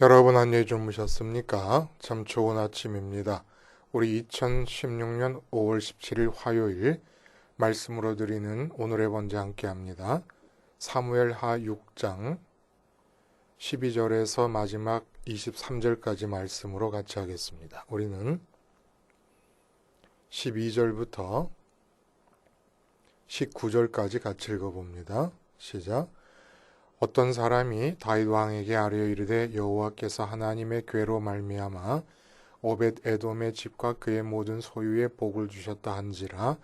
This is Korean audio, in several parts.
여러분 안녕히 주무셨습니까? 참 좋은 아침입니다. 우리 2016년 5월 17일 화요일 말씀으로 드리는 오늘의 번제 함께 합니다. 사무엘하 6장 12절에서 마지막 23절까지 말씀으로 같이 하겠습니다. 우리는 12절부터 19절까지 같이 읽어봅니다. 시작. 어떤 사람이 다윗 왕에게 아뢰어 이르되 여호와께서 하나님의 궤로 말미암아 오벳 에돔의 집과 그의 모든 소유에 복을 주셨다 한지라.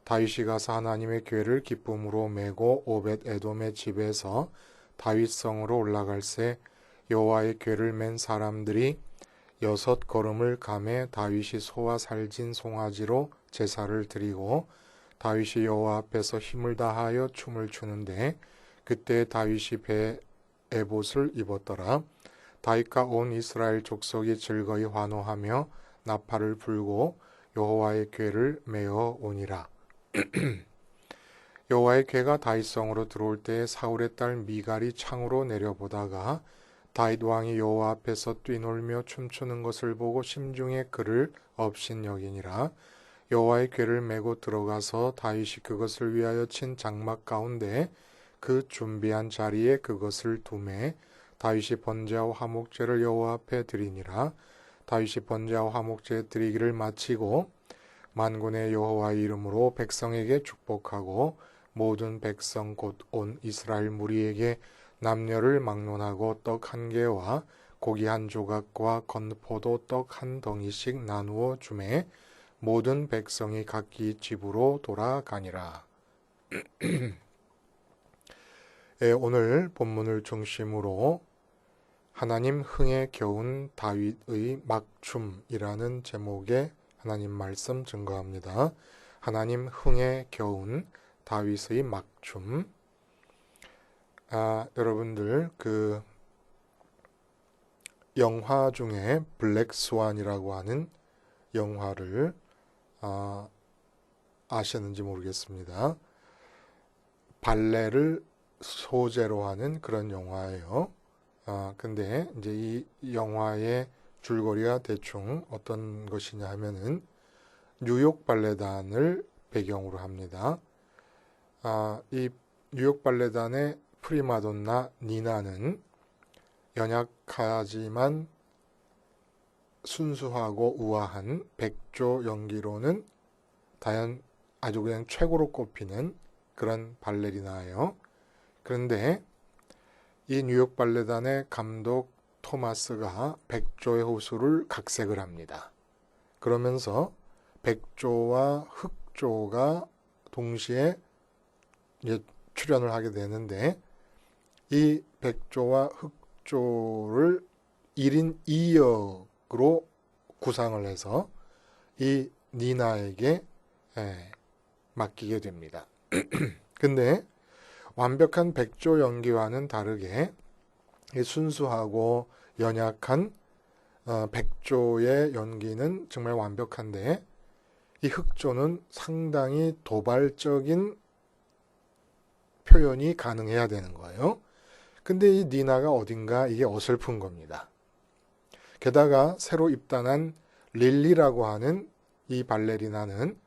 다윗이 가서 하나님의 궤를 기쁨으로 메고 오벳 에돔의 집에서 다윗성으로 올라갈새 여호와의 궤를 맨 사람들이 6걸음을 가매 다윗이 소와 살진 송아지로 제사를 드리고 다윗이 여호와 앞에서 힘을 다하여 춤을 추는데 그때 다윗이 배에 에봇을 입었더라. 다윗과 온 이스라엘 족속이 즐거이 환호하며 나팔을 불고 여호와의 궤를 메어 오니라. 여호와의 궤가 다윗성으로 들어올 때에 사울의 딸 미갈이 창으로 내려보다가 다윗 왕이 여호와 앞에서 뛰놀며 춤추는 것을 보고 심중에 그를 업신여기니라. 여호와의 궤를 메고 들어가서 다윗이 그것을 위하여 친 장막 가운데 그 준비한 자리에 그것을 두매 다윗이 번제하고 화목제를 여호와 앞에 드리니라. 다윗이 번제하고 화목제 드리기를 마치고 만군의 여호와의 이름으로 백성에게 축복하고 모든 백성 곧 온 이스라엘 무리에게 남녀를 막론하고 떡 한 개와 고기 한 조각과 건포도 떡 한 덩이씩 나누어 주매 모든 백성이 각기 집으로 돌아가니라. 오늘 본문을 중심으로 하나님 흥에 겨운 다윗의 막춤이라는 제목의 하나님 말씀 증거합니다. 하나님 흥에 겨운 다윗의 막춤. 여러분들 그 영화 중에 블랙 스완이라고 하는 영화를 아시는지 모르겠습니다. 발레를 소재로 하는 그런 영화예요. 근데 이제 이 영화의 줄거리가 대충 어떤 것이냐 하면은 뉴욕 발레단을 배경으로 합니다. 이 뉴욕 발레단의 프리마돈나 니나는 연약하지만 순수하고 우아한 백조 연기로는 다연 아주 그냥 최고로 꼽히는 그런 발레리나예요. 그런데 이 뉴욕 발레단의 감독 토마스가 백조의 호수를 각색을 합니다. 그러면서 백조와 흑조가 동시에 출연을 하게 되는데 이 백조와 흑조를 1인 2역으로 구상을 해서 이 니나에게 맡기게 됩니다. 근데 완벽한 백조 연기와는 다르게 순수하고 연약한 백조의 연기는 정말 완벽한데 이 흑조는 상당히 도발적인 표현이 가능해야 되는 거예요. 근데 이 니나가 어딘가 이게 어설픈 겁니다. 게다가 새로 입단한 릴리라고 하는 이 발레리나는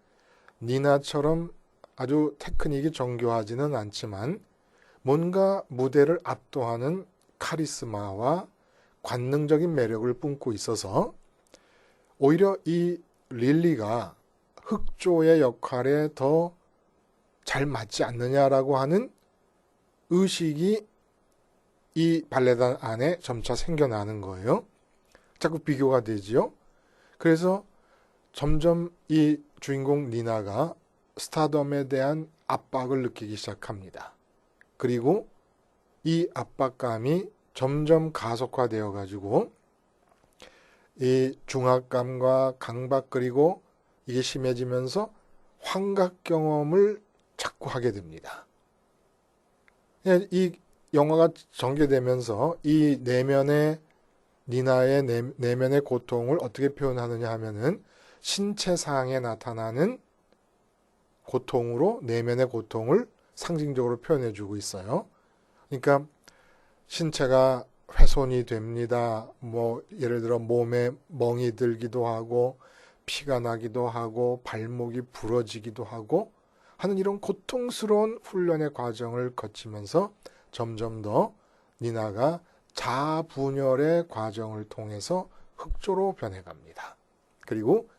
니나처럼 아주 테크닉이 정교하지는 않지만 뭔가 무대를 압도하는 카리스마와 관능적인 매력을 뿜고 있어서 오히려 이 릴리가 흑조의 역할에 더 잘 맞지 않느냐라고 하는 의식이 이 발레단 안에 점차 생겨나는 거예요. 자꾸 비교가 되지요. 그래서 점점 이 주인공 니나가 스타덤에 대한 압박을 느끼기 시작합니다. 그리고 이 압박감이 점점 가속화되어 가지고 이 중압감과 강박 그리고 이게 심해지면서 환각 경험을 자꾸 하게 됩니다. 이 영화가 전개되면서 이 내면의 니나의 내면의 고통을 어떻게 표현하느냐 하면은 신체상에 나타나는 고통으로 내면의 고통을 상징적으로 표현해주고 있어요. 그러니까 신체가 훼손이 됩니다. 뭐 예를 들어 몸에 멍이 들기도 하고 피가 나기도 하고 발목이 부러지기도 하고 하는 이런 고통스러운 훈련의 과정을 거치면서 점점 더 니나가 자아분열의 과정을 통해서 흑조로 변해갑니다. 그리고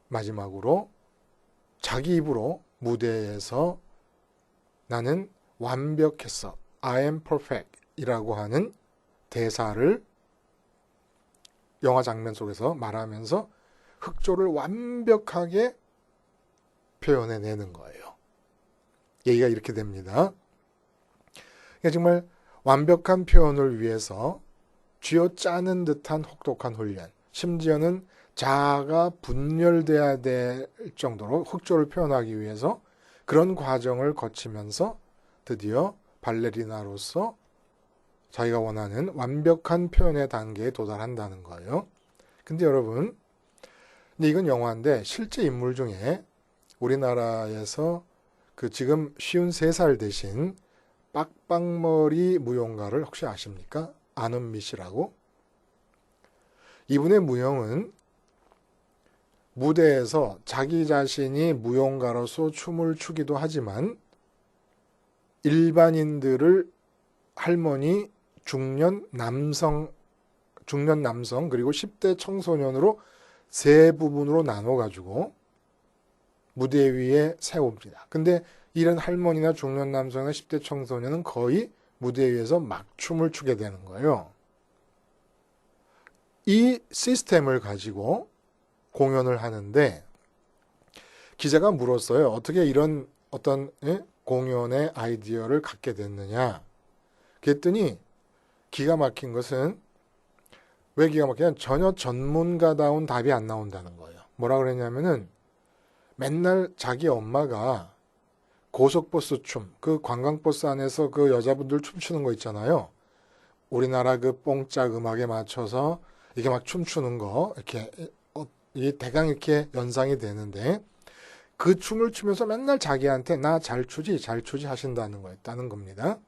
마지막으로 자기 입으로 무대에서 나는 완벽했어, I am perfect 이라고 하는 대사를 영화 장면 속에서 말하면서 흑조를 완벽하게 표현해내는 거예요. 얘기가 이렇게 됩니다. 그러니까 정말 완벽한 표현을 위해서 쥐어짜는 듯한 혹독한 훈련, 심지어는 자아가 분열돼야 될 정도로 흑조를 표현하기 위해서 그런 과정을 거치면서 드디어 발레리나로서 자기가 원하는 완벽한 표현의 단계에 도달한다는 거예요. 근데 여러분, 근데 이건 영화인데 실제 인물 중에 우리나라에서 그 지금 53살 되신 빡빡머리 무용가를 혹시 아십니까? 안은미 씨라고. 이분의 무용은 무대에서 자기 자신이 무용가로서 춤을 추기도 하지만 일반인들을 할머니, 중년 남성 그리고 10대 청소년으로 세 부분으로 나눠가지고 무대 위에 세웁니다. 근데 이런 할머니나 중년 남성이나 10대 청소년은 거의 무대 위에서 막 춤을 추게 되는 거예요. 이 시스템을 가지고 공연을 하는데 기자가 물었어요. 어떻게 이런 어떤 공연의 아이디어를 갖게 됐느냐. 그랬더니 기가 막힌 것은 왜 기가 막히냐면 전혀 전문가다운 답이 안 나온다는 거예요. 뭐라 그랬냐면은 맨날 자기 엄마가 고속버스 춤, 그 관광버스 안에서 그 여자분들 춤추는 거 있잖아요. 우리나라 그 뽕짝 음악에 맞춰서 이게 막 춤추는 거, 이렇게, 이게 대강 이렇게 연상이 되는데, 그 춤을 추면서 맨날 자기한테 나 잘 추지 하신다는 거였다는 겁니다.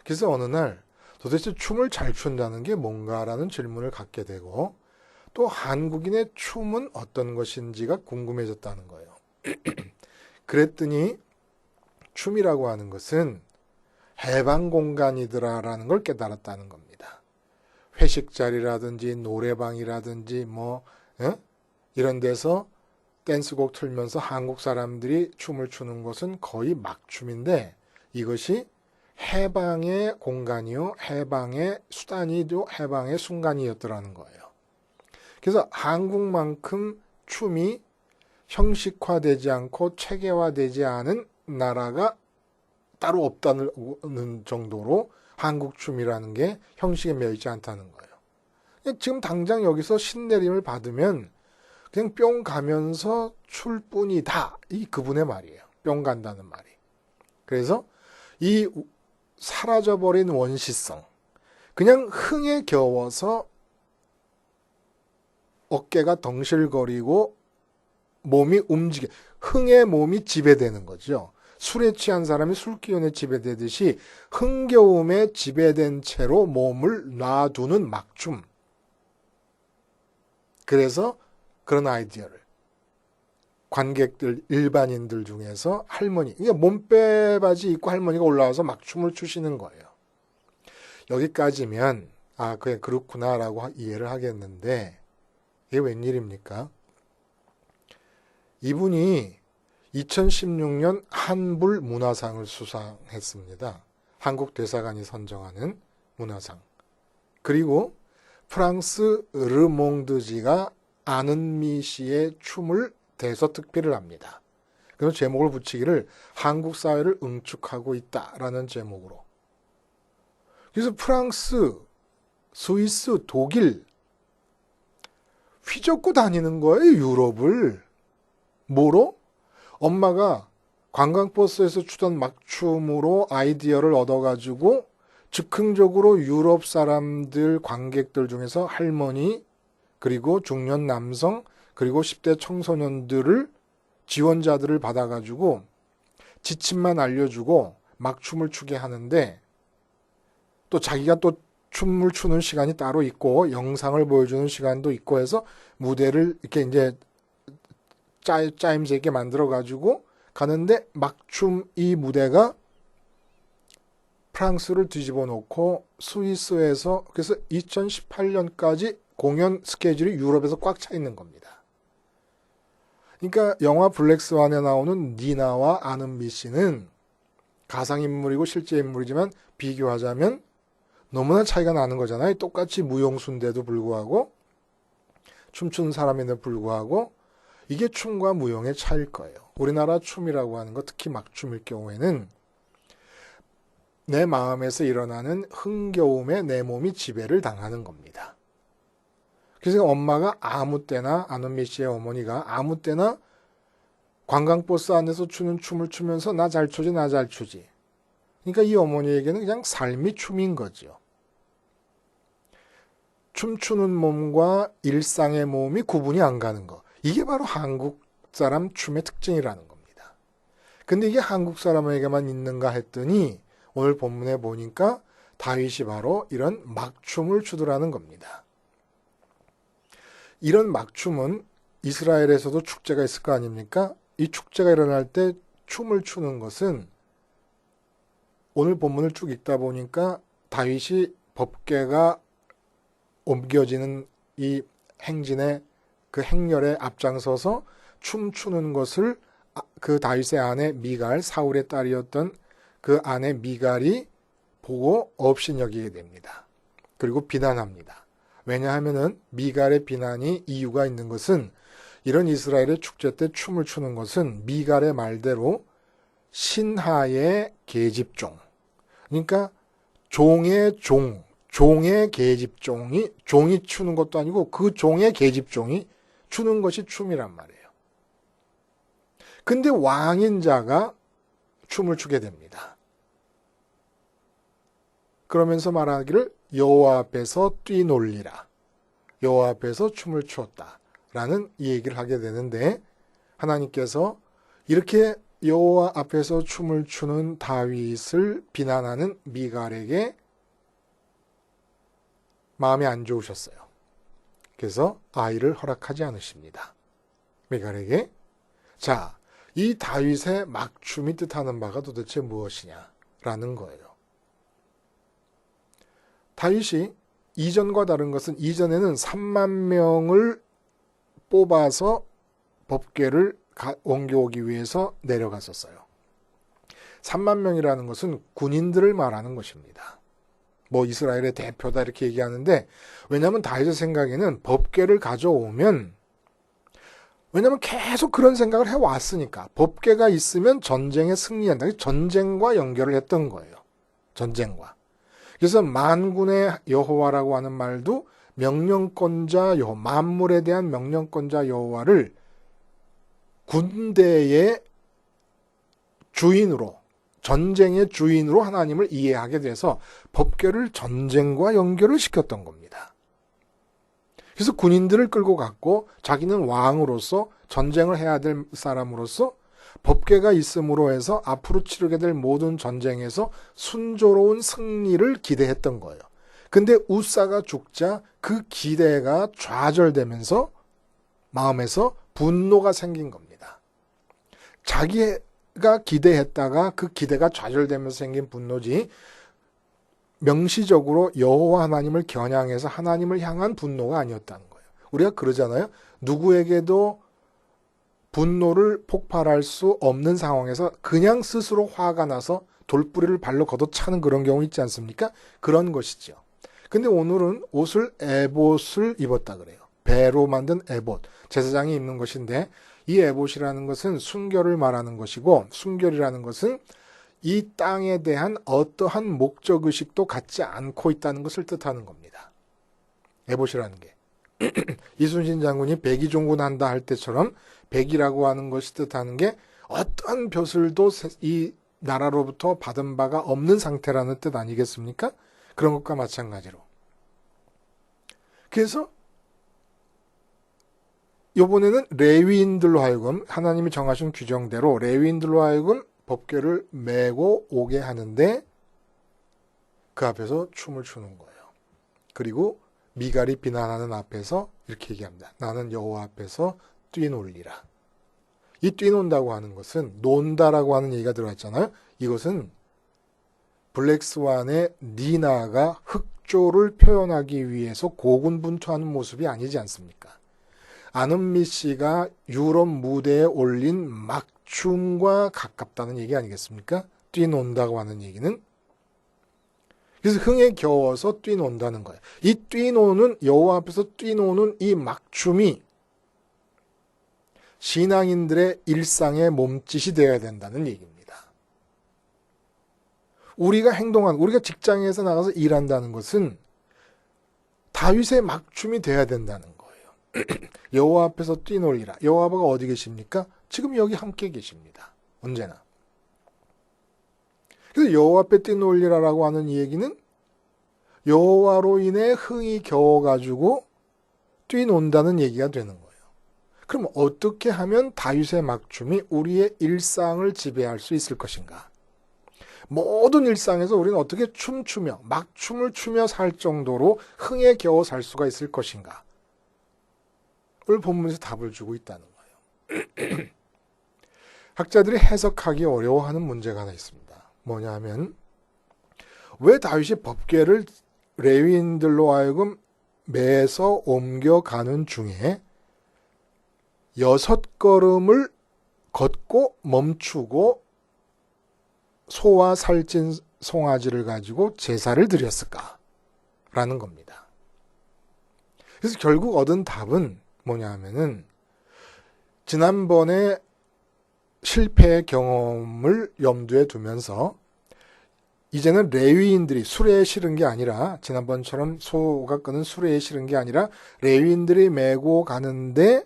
그래서 어느 날 도대체 춤을 잘 춘다는 게 뭔가라는 질문을 갖게 되고, 또 한국인의 춤은 어떤 것인지가 궁금해졌다는 거예요. 그랬더니 춤이라고 하는 것은 해방 공간이더라라는 걸 깨달았다는 겁니다. 회식 자리라든지 노래방이라든지 이런 데서 댄스곡 틀면서 한국 사람들이 춤을 추는 것은 거의 막춤인데 이것이 해방의 공간이요, 해방의 수단이요, 해방의 순간이었더라는 거예요. 그래서 한국만큼 춤이 형식화되지 않고 체계화되지 않은 나라가 따로 없다는 정도로 한국 춤이라는 게 형식에 매여 있지 않다는 거예요. 지금 당장 여기서 신내림을 받으면 그냥 뿅 가면서 출 뿐이다. 이 그분의 말이에요. 뿅 간다는 말이. 그래서 이 사라져버린 원시성, 그냥 흥에 겨워서 어깨가 덩실거리고 몸이 움직여, 흥에 몸이 지배되는 거죠. 술에 취한 사람이 술기운에 지배되듯이 흥겨움에 지배된 채로 몸을 놔두는 막춤. 그래서 그런 아이디어를 관객들, 일반인들 중에서 할머니, 그러니까 몸빼바지 입고 할머니가 올라와서 막 춤을 추시는 거예요. 여기까지면 그게 그렇구나라고 이해를 하겠는데 이게 웬일입니까? 이분이 2016년 한불 문화상을 수상했습니다. 한국 대사관이 선정하는 문화상. 그리고 프랑스 르몽드지가 안은미 씨의 춤을 대서특필을 합니다. 그래서 제목을 붙이기를 한국 사회를 응축하고 있다라는 제목으로. 그래서 프랑스, 스위스, 독일 휘젓고 다니는 거예요, 유럽을. 뭐로? 엄마가 관광버스에서 추던 막춤으로 아이디어를 얻어가지고 즉흥적으로 유럽 사람들, 관객들 중에서 할머니, 그리고 중년 남성, 그리고 10대 청소년들을 지원자들을 받아가지고 지침만 알려주고 막춤을 추게 하는데 또 자기가 또 춤을 추는 시간이 따로 있고 영상을 보여주는 시간도 있고 해서 무대를 이렇게 이제 짜임새 있게 만들어 가지고 가는데 막춤 이 무대가 프랑스를 뒤집어 놓고 스위스에서 그래서 2018년까지 공연 스케줄이 유럽에서 꽉 차 있는 겁니다. 그러니까 영화 블랙스완에 나오는 니나와 아는미 씨는 가상인물이고 실제 인물이지만 비교하자면 너무나 차이가 나는 거잖아요. 똑같이 무용수인데도 불구하고 춤추는 사람인데도 불구하고 이게 춤과 무용의 차이일 거예요. 우리나라 춤이라고 하는 거 특히 막춤일 경우에는 내 마음에서 일어나는 흥겨움에 내 몸이 지배를 당하는 겁니다. 그래서 엄마가 아무 때나 안은미 씨의 어머니가 아무 때나 관광버스 안에서 추는 춤을 추면서 나 잘 추지 나 잘 추지. 그러니까 이 어머니에게는 그냥 삶이 춤인 거죠. 춤추는 몸과 일상의 몸이 구분이 안 가는 거. 이게 바로 한국 사람 춤의 특징이라는 겁니다. 근데 이게 한국 사람에게만 있는가 했더니 오늘 본문에 보니까 다윗이 바로 이런 막춤을 추더라는 겁니다. 이런 막춤은 이스라엘에서도 축제가 있을 거 아닙니까? 이 축제가 일어날 때 춤을 추는 것은 오늘 본문을 쭉 읽다 보니까 다윗이 법궤가 옮겨지는 이 행진의 그 행렬에 앞장서서 춤추는 것을 그 다윗의 아내 미갈, 사울의 딸이었던 그 아내 미갈이 보고 업신여기게 됩니다. 그리고 비난합니다. 왜냐하면은 미갈의 비난이 이유가 있는 것은 이런 이스라엘의 축제 때 춤을 추는 것은 미갈의 말대로 신하의 계집종, 그러니까 종의 계집종이 종이 추는 것도 아니고 그 종의 계집종이 추는 것이 춤이란 말이에요. 근데 왕인 자가 춤을 추게 됩니다. 그러면서 말하기를 여호와 앞에서 뛰놀리라. 여호와 앞에서 춤을 추었다라는 이 얘기를 하게 되는데 하나님께서 이렇게 여호와 앞에서 춤을 추는 다윗을 비난하는 미갈에게 마음이 안 좋으셨어요. 그래서 아이를 허락하지 않으십니다. 미갈에게. 자, 이 다윗의 막춤이 뜻하는 바가 도대체 무엇이냐라는 거예요. 다윗이 이전과 다른 것은 이전에는 3만 명을 뽑아서 법궤를 옮겨오기 위해서 내려갔었어요. 3만 명이라는 것은 군인들을 말하는 것입니다. 뭐 이스라엘의 대표다 이렇게 얘기하는데 왜냐하면 다윗의 생각에는 법궤를 가져오면 왜냐하면 계속 그런 생각을 해왔으니까 법궤가 있으면 전쟁에 승리한다. 전쟁과 연결을 했던 거예요. 전쟁과. 그래서 만군의 여호와라고 하는 말도 명령권자 여호와, 만물에 대한 명령권자 여호와를 군대의 주인으로, 전쟁의 주인으로 하나님을 이해하게 돼서 법궤를 전쟁과 연결을 시켰던 겁니다. 그래서 군인들을 끌고 갔고 자기는 왕으로서 전쟁을 해야 될 사람으로서 법궤가 있음으로 해서 앞으로 치르게 될 모든 전쟁에서 순조로운 승리를 기대했던 거예요. 근데 우사가 죽자 그 기대가 좌절되면서 마음에서 분노가 생긴 겁니다. 자기가 기대했다가 그 기대가 좌절되면서 생긴 분노지 명시적으로 여호와 하나님을 겨냥해서 하나님을 향한 분노가 아니었다는 거예요. 우리가 그러잖아요. 누구에게도 분노를 폭발할 수 없는 상황에서 그냥 스스로 화가 나서 돌뿌리를 발로 걷어차는 그런 경우 있지 않습니까? 그런 것이죠. 근데 오늘은 옷을 에봇을 입었다 그래요. 배로 만든 에봇, 제사장이 입는 것인데 이 에봇이라는 것은 순결을 말하는 것이고 순결이라는 것은 이 땅에 대한 어떠한 목적의식도 갖지 않고 있다는 것을 뜻하는 겁니다. 에봇이라는 게. 이순신 장군이 백의종군한다 할 때처럼 백이라고 하는 것이 뜻하는 게 어떠한 벼슬도 이 나라로부터 받은 바가 없는 상태라는 뜻 아니겠습니까? 그런 것과 마찬가지로. 그래서 이번에는 레위인들로 하여금 하나님이 정하신 규정대로 레위인들로 하여금 법궤를 메고 오게 하는데 그 앞에서 춤을 추는 거예요. 그리고 미갈이 비난하는 앞에서 이렇게 얘기합니다. 나는 여호와 앞에서 뛰놀리라. 이 뛰논다고 하는 것은 논다라고 하는 얘기가 들어갔잖아요. 이것은 블랙스완의 니나가 흑조를 표현하기 위해서 고군분투하는 모습이 아니지 않습니까? 안은미 씨가 유럽 무대에 올린 막춤과 가깝다는 얘기 아니겠습니까? 뛰논다고 하는 얘기는. 그래서 흥에 겨워서 뛰논다는 거예요. 이 뛰노는 여호와 앞에서 뛰노는 이 막춤이 신앙인들의 일상의 몸짓이 되어야 된다는 얘기입니다. 우리가 직장에서 나가서 일한다는 것은 다윗의 막춤이 되어야 된다는 거예요. 여호와 앞에서 뛰놀리라. 여호와가 어디 계십니까? 지금 여기 함께 계십니다. 언제나. 그래서 여호와 앞에 뛰놀리라라고 하는 이 얘기는 여호와로 인해 흥이 겨워가지고 뛰논다는 얘기가 되는 거예요. 그럼 어떻게 하면 다윗의 막춤이 우리의 일상을 지배할 수 있을 것인가? 모든 일상에서 우리는 어떻게 춤추며 막춤을 추며 살 정도로 흥에 겨워 살 수가 있을 것인가? 를 본문에서 답을 주고 있다는 거예요. 학자들이 해석하기 어려워하는 문제가 하나 있습니다. 뭐냐 하면 왜 다윗이 법궤를 레위인들로 하여금 매서 옮겨가는 중에 6걸음을 걷고 멈추고 소와 살찐 송아지를 가지고 제사를 드렸을까라는 겁니다. 그래서 결국 얻은 답은 뭐냐 하면은 지난번에 실패의 경험을 염두에 두면서 이제는 레위인들이 수레에 실은 게 아니라 지난번처럼 소가 끄는 수레에 실은 게 아니라 레위인들이 메고 가는데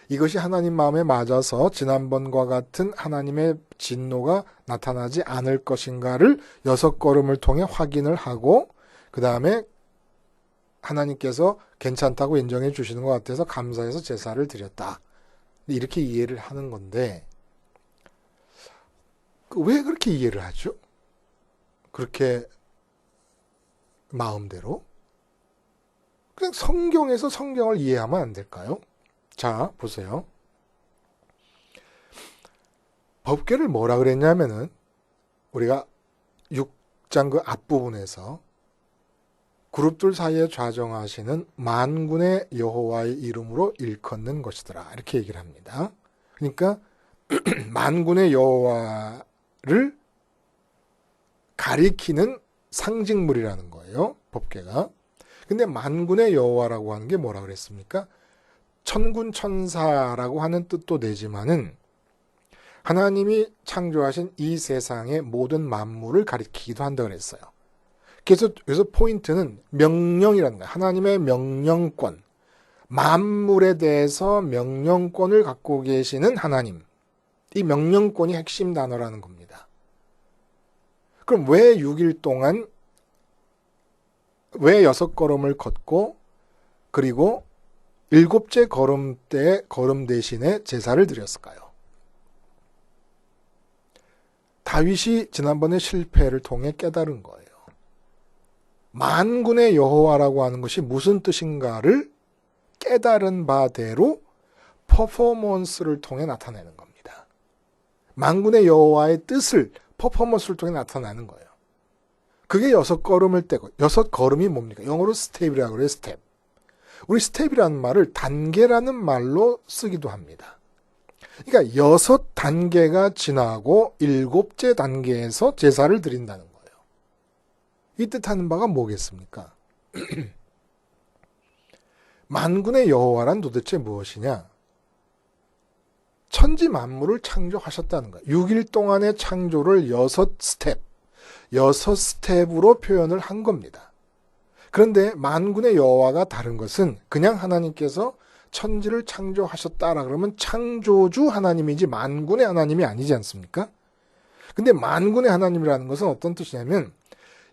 이것이 하나님 마음에 맞아서 지난번과 같은 하나님의 진노가 나타나지 않을 것인가를 6걸음을 통해 확인을 하고 그 다음에 하나님께서 괜찮다고 인정해 주시는 것 같아서 감사해서 제사를 드렸다. 이렇게 이해를 하는 건데 왜 그렇게 이해를 하죠? 그렇게 마음대로? 그냥 성경에서 성경을 이해하면 안 될까요? 자, 보세요. 법궤를 뭐라 그랬냐면은 우리가 6장 그 앞부분에서 그룹들 사이에 좌정하시는 만군의 여호와의 이름으로 일컫는 것이더라. 이렇게 얘기를 합니다. 그러니까 만군의 여호와를 가리키는 상징물이라는 거예요. 법궤가. 근데 만군의 여호와라고 하는 게 뭐라 그랬습니까? 천군 천사라고 하는 뜻도 내지만은 하나님이 창조하신 이 세상의 모든 만물을 가리키기도 한다 그랬어요. 그래서 여기서 포인트는 명령이라는 거예요. 하나님의 명령권. 만물에 대해서 명령권을 갖고 계시는 하나님. 이 명령권이 핵심 단어라는 겁니다. 그럼 왜 6일 동안 왜 6걸음을 걷고 그리고 7째 걸음 때 걸음 대신에 제사를 드렸을까요? 다윗이 지난번에 실패를 통해 깨달은 거예요. 만군의 여호와라고 하는 것이 무슨 뜻인가를 깨달은 바대로 퍼포먼스를 통해 나타내는 겁니다. 만군의 여호와의 뜻을 퍼포먼스를 통해 나타나는 거예요. 그게 6걸음을 떼고 6걸음이 뭡니까? 영어로 스텝이라고 그래요. 스텝. 우리 스텝이라는 말을 단계라는 말로 쓰기도 합니다. 그러니까 6단계가 지나고 7째 단계에서 제사를 드린다는 거예요. 이 뜻하는 바가 뭐겠습니까? 만군의 여호와란 도대체 무엇이냐? 천지 만물을 창조하셨다는 거예요. 6일 동안의 창조를 6스텝으로 표현을 한 겁니다. 그런데 만군의 여호와가 다른 것은 그냥 하나님께서 천지를 창조하셨다라 그러면 창조주 하나님이지 만군의 하나님이 아니지 않습니까? 근데 만군의 하나님이라는 것은 어떤 뜻이냐면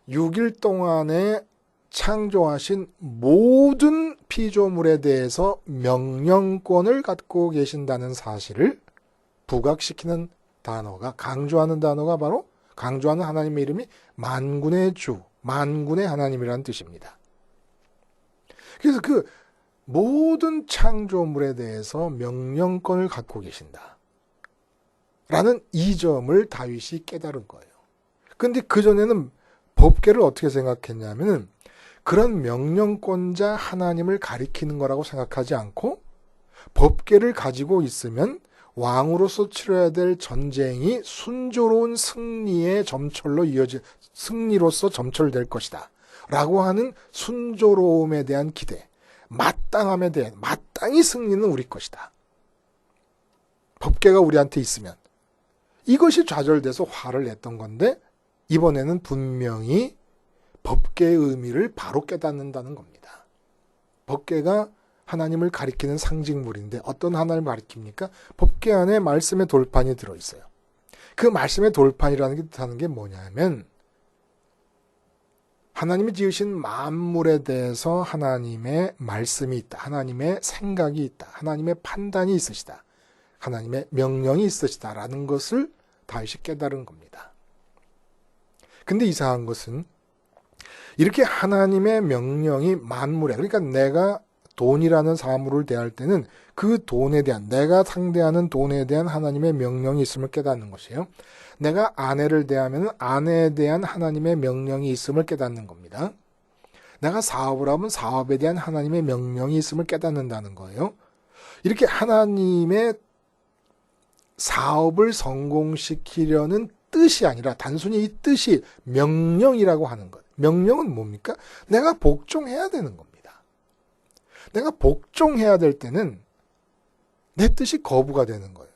6일 동안에 창조하신 모든 피조물에 대해서 명령권을 갖고 계신다는 사실을 부각시키는 단어가 강조하는 단어가 바로 강조하는 하나님의 이름이 만군의 주, 만군의 하나님이라는 뜻입니다. 그래서 그 모든 창조물에 대해서 명령권을 갖고 계신다. 라는 이 점을 다윗이 깨달은 거예요. 근데 그전에는 법궤를 어떻게 생각했냐면은 그런 명령권자 하나님을 가리키는 거라고 생각하지 않고 법궤를 가지고 있으면 왕으로서 치러야 될 전쟁이 순조로운 승리의 점철로 승리로서 점철될 것이다. 라고 하는 순조로움에 대한 기대, 마땅함에 대한, 마땅히 승리는 우리 것이다. 법궤가 우리한테 있으면. 이것이 좌절돼서 화를 냈던 건데 이번에는 분명히 법궤의 의미를 바로 깨닫는다는 겁니다. 법궤가 하나님을 가리키는 상징물인데 어떤 하나님을 가리킵니까? 법궤 안에 말씀의 돌판이 들어있어요. 그 말씀의 돌판이라는 게 뜻하는 게 뭐냐면 하나님이 지으신 만물에 대해서 하나님의 말씀이 있다. 하나님의 생각이 있다. 하나님의 판단이 있으시다. 하나님의 명령이 있으시다라는 것을 다윗이 깨달은 겁니다. 근데 이상한 것은 이렇게 하나님의 명령이 만물에, 그러니까 내가 돈이라는 사물을 대할 때는 그 돈에 대한, 내가 상대하는 돈에 대한 하나님의 명령이 있음을 깨닫는 것이에요. 내가 아내를 대하면 아내에 대한 하나님의 명령이 있음을 깨닫는 겁니다. 내가 사업을 하면 사업에 대한 하나님의 명령이 있음을 깨닫는다는 거예요. 이렇게 하나님의 사업을 성공시키려는 뜻이 아니라 단순히 이 뜻이 명령이라고 하는 것. 명령은 뭡니까? 내가 복종해야 되는 겁니다. 내가 복종해야 될 때는 내 뜻이 거부가 되는 거예요.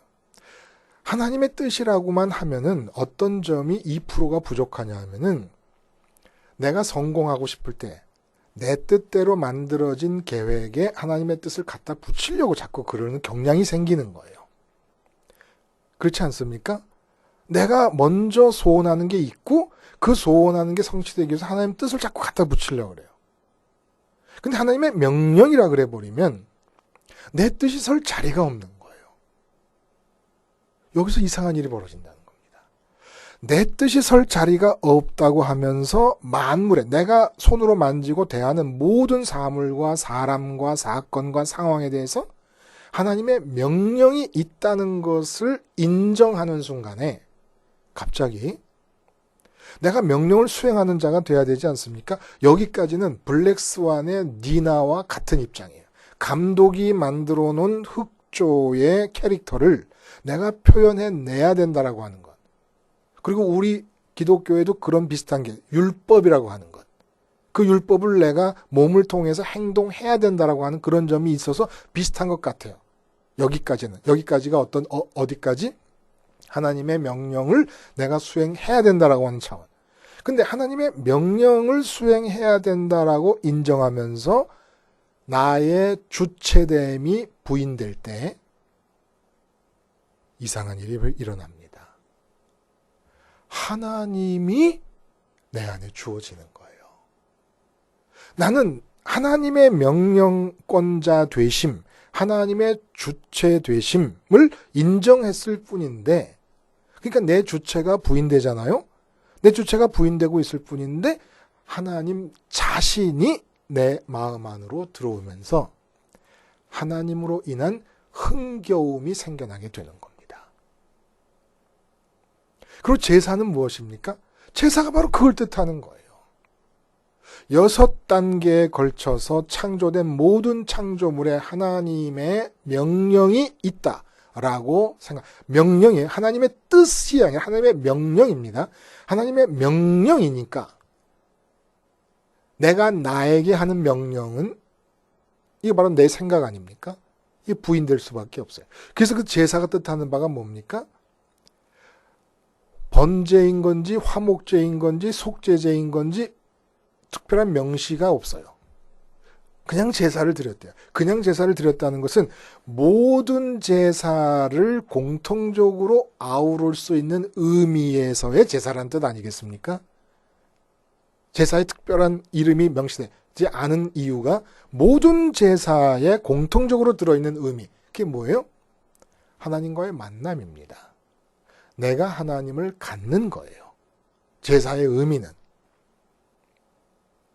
하나님의 뜻이라고만 하면은 어떤 점이 2%가 부족하냐 하면은 내가 성공하고 싶을 때 내 뜻대로 만들어진 계획에 하나님의 뜻을 갖다 붙이려고 자꾸 그러는 경향이 생기는 거예요. 그렇지 않습니까? 내가 먼저 소원하는 게 있고 그 소원하는 게 성취되기 위해서 하나님의 뜻을 자꾸 갖다 붙이려고 그래요. 근데 하나님의 명령이라 그래 버리면 내 뜻이 설 자리가 없는 거예요. 여기서 이상한 일이 벌어진다는 겁니다. 내 뜻이 설 자리가 없다고 하면서 만물에 내가 손으로 만지고 대하는 모든 사물과 사람과 사건과 상황에 대해서 하나님의 명령이 있다는 것을 인정하는 순간에 갑자기 내가 명령을 수행하는 자가 돼야 되지 않습니까? 여기까지는 블랙스완의 니나와 같은 입장이에요. 감독이 만들어 놓은 흑조의 캐릭터를 내가 표현해내야 된다라고 하는 것. 그리고 우리 기독교에도 그런 비슷한 게 율법이라고 하는 것. 그 율법을 내가 몸을 통해서 행동해야 된다라고 하는 그런 점이 있어서 비슷한 것 같아요. 여기까지가 어디까지? 하나님의 명령을 내가 수행해야 된다라고 하는 차원. 근데 하나님의 명령을 수행해야 된다라고 인정하면서 나의 주체됨이 부인될 때 이상한 일이 일어납니다. 하나님이 내 안에 주어지는 거예요. 나는 하나님의 명령권자 되심, 하나님의 주체 되심을 인정했을 뿐인데, 그러니까 내 주체가 부인되잖아요. 내 주체가 부인되고 있을 뿐인데 하나님 자신이 내 마음 안으로 들어오면서 하나님으로 인한 흥겨움이 생겨나게 되는 겁니다. 그리고 제사는 무엇입니까? 제사가 바로 그걸 뜻하는 거예요. 6단계에 걸쳐서 창조된 모든 창조물에 하나님의 명령이 있다라고 명령이 하나님의 뜻이 아니라 하나님의 명령입니다. 하나님의 명령이니까 내가 나에게 하는 명령은 이게 바로 내 생각 아닙니까? 이게 부인될 수밖에 없어요. 그래서 그 제사가 뜻하는 바가 뭡니까? 번제인 건지 화목제인 건지 속죄제인 건지 특별한 명시가 없어요. 그냥 제사를 드렸대요. 그냥 제사를 드렸다는 것은 모든 제사를 공통적으로 아우를 수 있는 의미에서의 제사라는 뜻 아니겠습니까? 제사의 특별한 이름이 명시되지 않은 이유가 모든 제사에 공통적으로 들어있는 의미. 그게 뭐예요? 하나님과의 만남입니다. 내가 하나님을 갖는 거예요. 제사의 의미는.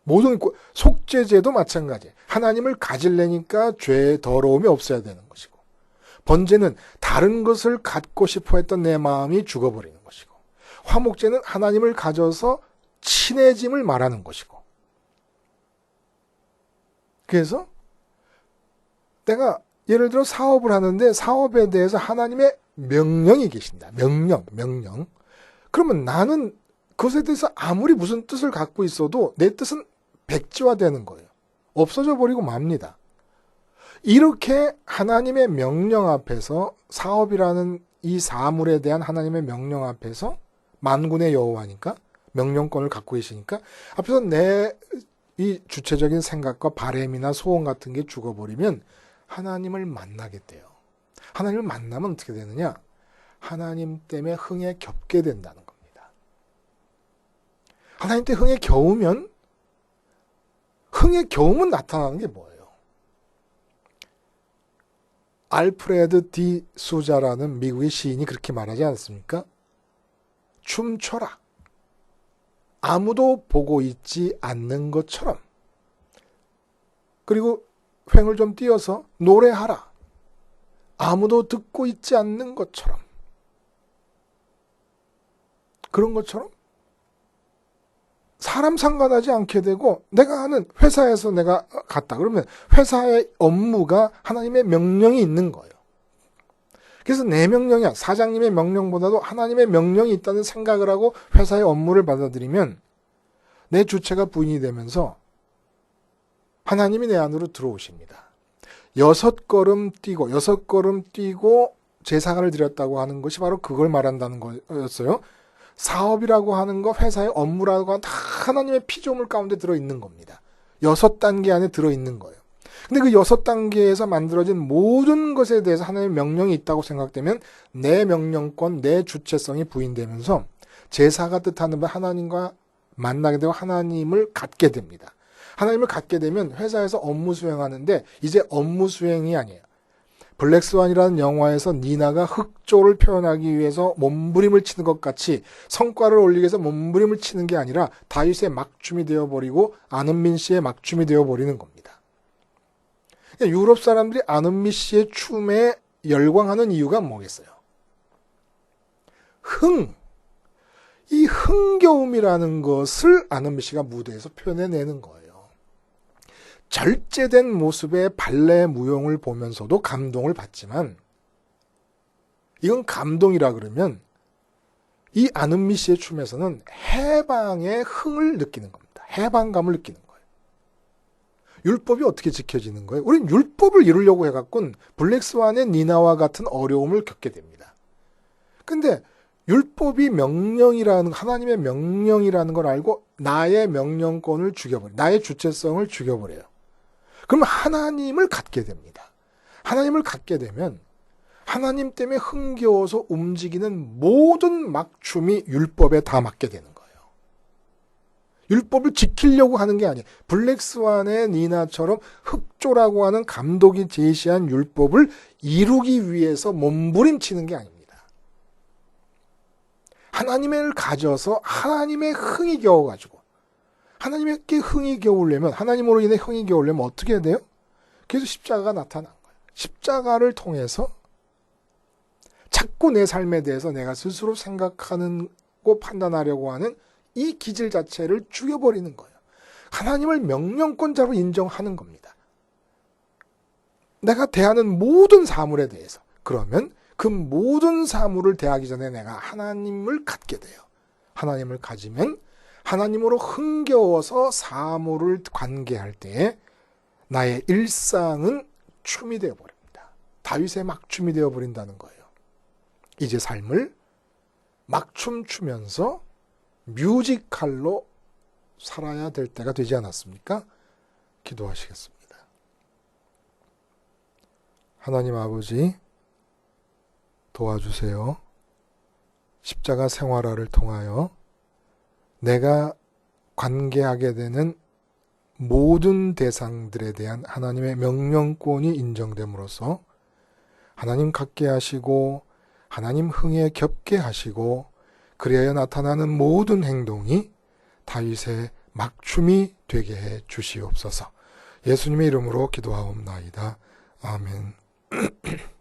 모든 속죄제도 마찬가지. 하나님을 가질래니까 죄의 더러움이 없어야 되는 것이고, 번제는 다른 것을 갖고 싶어 했던 내 마음이 죽어버리는 것이고, 화목제는 하나님을 가져서 친해짐을 말하는 것이고. 그래서 내가 예를 들어 사업을 하는데 사업에 대해서 하나님의 명령이 계신다. 명령. 그러면 나는 그것에 대해서 아무리 무슨 뜻을 갖고 있어도 내 뜻은 백지화되는 거예요. 없어져 버리고 맙니다. 이렇게 하나님의 명령 앞에서, 사업이라는 이 사물에 대한 하나님의 명령 앞에서, 만군의 여호와니까 명령권을 갖고 계시니까 앞에서 내 이 주체적인 생각과 바램이나 소원 같은 게 죽어버리면 하나님을 만나게 돼요. 하나님을 만나면 어떻게 되느냐? 하나님 때문에 흥에 겹게 된다는 겁니다. 하나님 때문에 흥에 겨우면 나타나는 게 뭐예요? 알프레드 디 수자라는 미국의 시인이 그렇게 말하지 않습니까? 춤춰라. 아무도 보고 있지 않는 것처럼. 그리고 횡을 좀 띄어서 노래하라. 아무도 듣고 있지 않는 것처럼. 그런 것처럼 사람 상관하지 않게 되고, 내가 하는 회사에서 내가 갔다 그러면 회사의 업무가 하나님의 명령이 있는 거예요. 그래서 내 명령이야. 사장님의 명령보다도 하나님의 명령이 있다는 생각을 하고 회사의 업무를 받아들이면 내 주체가 부인이 되면서 하나님이 내 안으로 들어오십니다. 6걸음 뛰고 제사를 드렸다고 하는 것이 바로 그걸 말한다는 거였어요. 사업이라고 하는 거, 회사의 업무라고 하는 다 하나님의 피조물 가운데 들어있는 겁니다. 6단계 안에 들어있는 거예요. 근데 그 6단계에서 만들어진 모든 것에 대해서 하나님의 명령이 있다고 생각되면 내 명령권, 내 주체성이 부인되면서 제사가 뜻하는 바 하나님과 만나게 되고 하나님을 갖게 됩니다. 하나님을 갖게 되면 회사에서 업무 수행하는데 이제 업무 수행이 아니에요. 블랙스완이라는 영화에서 니나가 흑조를 표현하기 위해서 몸부림을 치는 것 같이 성과를 올리기 위해서 몸부림을 치는 게 아니라 다윗의 막춤이 되어버리고 아는민 씨의 막춤이 되어버리는 겁니다. 유럽 사람들이 아는민 씨의 춤에 열광하는 이유가 뭐겠어요? 이 흥겨움이라는 것을 아는민 씨가 무대에서 표현해내는 거예요. 절제된 모습의 발레 무용을 보면서도 감동을 받지만, 이건 감동이라 그러면 이 아는미 씨의 춤에서는 해방의 흥을 느끼는 겁니다. 해방감을 느끼는 거예요. 율법이 어떻게 지켜지는 거예요? 우리는 율법을 이루려고 해갖고는 블랙스완의 니나와 같은 어려움을 겪게 됩니다. 근데 율법이 명령이라는, 하나님의 명령이라는 걸 알고 나의 명령권을 죽여버려요. 나의 주체성을 죽여버려요. 그럼 하나님을 갖게 됩니다. 하나님을 갖게 되면 하나님 때문에 흥겨워서 움직이는 모든 막춤이 율법에 다 맞게 되는 거예요. 율법을 지키려고 하는 게 아니에요. 블랙스완의 니나처럼 흑조라고 하는 감독이 제시한 율법을 이루기 위해서 몸부림치는 게 아닙니다. 하나님을 가져서 하나님의 흥이 겨워가지고, 하나님께 흥이 겨우려면, 하나님으로 인해 흥이 겨우려면 어떻게 해야 돼요? 그래서 십자가가 나타난 거예요. 십자가를 통해서 자꾸 내 삶에 대해서 내가 스스로 생각하고 판단하려고 하는 이 기질 자체를 죽여버리는 거예요. 하나님을 명령권자로 인정하는 겁니다. 내가 대하는 모든 사물에 대해서. 그러면 그 모든 사물을 대하기 전에 내가 하나님을 갖게 돼요. 하나님을 가지면 하나님으로 흥겨워서 사물을 관계할 때에 나의 일상은 춤이 되어버립니다. 다윗의 막춤이 되어버린다는 거예요. 이제 삶을 막춤 추면서 뮤지컬로 살아야 될 때가 되지 않았습니까? 기도하시겠습니다. 하나님 아버지, 도와주세요. 십자가 생활화를 통하여 내가 관계하게 되는 모든 대상들에 대한 하나님의 명령권이 인정됨으로써 하나님 갖게 하시고 하나님 흥에 겹게 하시고, 그리하여 나타나는 모든 행동이 다윗의 막춤이 되게 해 주시옵소서. 예수님의 이름으로 기도하옵나이다. 아멘.